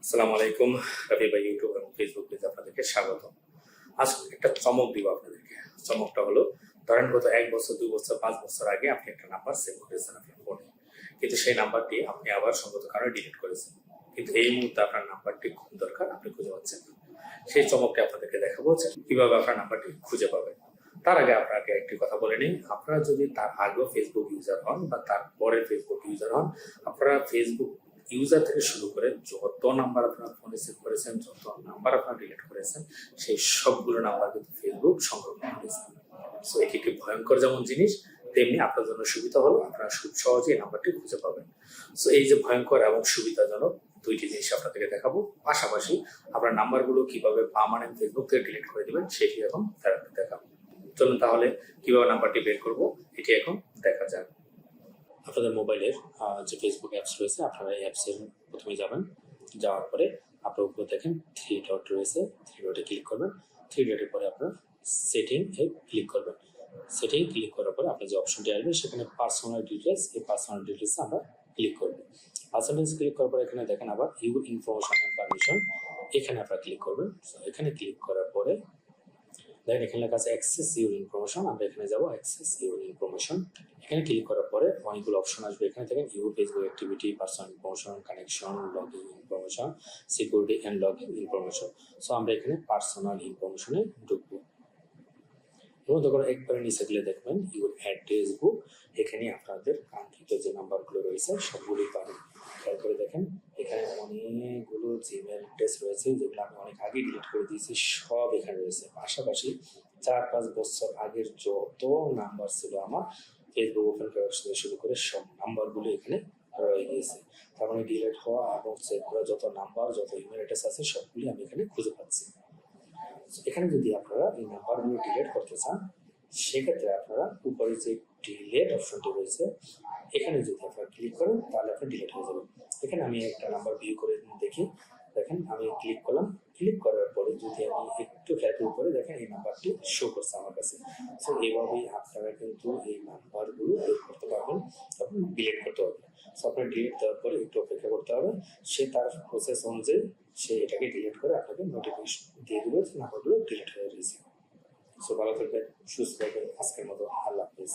আসসালামু আলাইকুম। রাফি ভাই ইউটিউব এবং ফেসবুক পেজে আপনাদেরকে স্বাগত। আজ একটা চমক দিব আপনাদেরকে। চমকটা হলো, ধরেন গত 1 বছর, 2 বছর, 5 বছর আগে আপনি একটা নাম্বার সেভ করেছেন আপনার ফোনে, কিন্তু সেই নাম্বারটি আপনি আবার সঙ্গত কারণে ডিলিট করেছেন। কিন্তু এই মুহূর্তে আপনার নাম্বারটি খুব দরকার, আপনি খুঁজে পাচ্ছেন না। সেই চমকটি আপনাদেরকে দেখাবো যে কিভাবে আপনার নাম্বারটি খুঁজে পাবেন। তার আগে আপনাকে একটি কথা বলে নিই, আপনারা যদি তার আগেও ফেসবুক ইউজার হন বা তারপরে ফেসবুক ইউজার হন, আপনারা ফেসবুক ইউজার থেকে শুরু করে যত নাম্বার আপনার ফোনে সেভ করেছেন, যত নাম্বার আপনার ডিলিট করেছেন, সেই সবগুলো নাম্বার কিন্তু ফেসবুক সংরক্ষণ করেছে। সো এটি একটি ভয়ঙ্কর যেমন জিনিস, তেমনি আপনার জন্য সুবিধা হলো আপনারা খুব সহজেই নাম্বারটি খুঁজে পাবেন। সো এই যে ভয়ঙ্কর এবং সুবিধাজনক দুইটি জিনিস আপনাদেরকে দেখাবো, পাশাপাশি আপনার নাম্বারগুলো কিভাবে পার্মানেন্ট ফেসবুক থেকে ডিলিট করে দিবেন সেটি এখন দেখাবো। চলুন তাহলে কিভাবে নাম্বারটি বের করব এটি এখন দেখা যাক। আপনাদের মোবাইলের যে ফেসবুক অ্যাপস রয়েছে, আপনারা এই অ্যাপসের প্রথমে যাবেন। যাওয়ার পরে আপনার উপরে দেখেন 3 ডট রয়েছে, 3 ডটে ক্লিক করবেন। 3 ডটের পরে আপনার সেটিং এ ক্লিক করবেন। সেটিং ক্লিক করার পরে আপনার যে অপশনটি আসবে সেখানে পার্সোনাল ডিটেলস, এই পার্সোনাল ডিটেলসে আমরা ক্লিক করব। পার্সোনাল ক্লিক করার পরে এখানে দেখেন আবার ইউর ইনফরমেশন এন্ড পারমিশন, এখানে আপনারা ক্লিক করবেন। এখানে ক্লিক করার পরে দেখেন এখানে লেখা আছে অ্যাক্সেস ইউর ইনফরমেশন, আমরা এখানে যাব অ্যাক্সেস ইউর ইনফরমেশন। এখানে ক্লিক করার পরে অনেকগুলো অপশন আসবে। এখানে দেখেন your Facebook activity, personal information, connection, login information, security and login information. So আমরা এখানে পার্সোনাল ইনফরমেশনে ঢুকবো এবং তখন একবারে নিচে গেলে দেখবেন ইউর অ্যাড্রেস বুক, এখানে আপনাদের কাঙ্ক্ষিত যে নাম্বারগুলো রয়েছে সবগুলোই পাবেন। তারপরে দেখেন এখানে অনেকগুলো জিমেল অ্যাড্রেস রয়েছে যেগুলো আমি অনেক আগে ডিলিট করে দিয়েছি, সব এখানে রয়েছে। পাশাপাশি 4-5 বছর আগের যত নাম্বার ছিল আমার ফেসবুক ওপেন করার সাথে শুরু করে সব নাম্বারগুলো এখানে রয়ে গিয়েছে। তার মানে ডিলিট হওয়া এবং সেভ করা যত নাম্বার, যত ইমেল অ্যাড্রেস আছে সবগুলি আমি এখানে খুঁজে পাচ্ছি। এখানে যদি আপনারা এই নাম্বারগুলো ডিলিট করতে চান, সেক্ষেত্রে আপনারা উপরে যে ডিলিট অপশনটি রয়েছে এখানে যদি আপনারা ক্লিক করেন তাহলে আপনার ডিলিট হয়ে যাবে। এখানে আমি একটা নাম্বার ভিউ করে দেখি। দেখেন আমি ক্লিক করলাম, ক্লিক করার পরে যদি আমি একটু ফ্ল্যাটের উপরে দেখেন এই নাম্বারটি শো করছে আমার কাছে। সো এইভাবেই আপনারা কিন্তু এই নাম্বারগুলো বের করতে পারবেন এবং ডিলিট করতে পারবেন। সো আপনার ডিলিট দেওয়ার পরে একটু অপেক্ষা করতে হবে, সে তার প্রসেস অনুযায়ী সে এটাকে ডিলিট করে আপনাকে নোটিফিকেশন দিয়ে দেবে যে নাম্বারগুলো ডিলিট হয়ে গেছে। সো ভালো থাকবেন, সুস্থ থাকবেন। আজকের মতো আল্লাহ হাফেজ।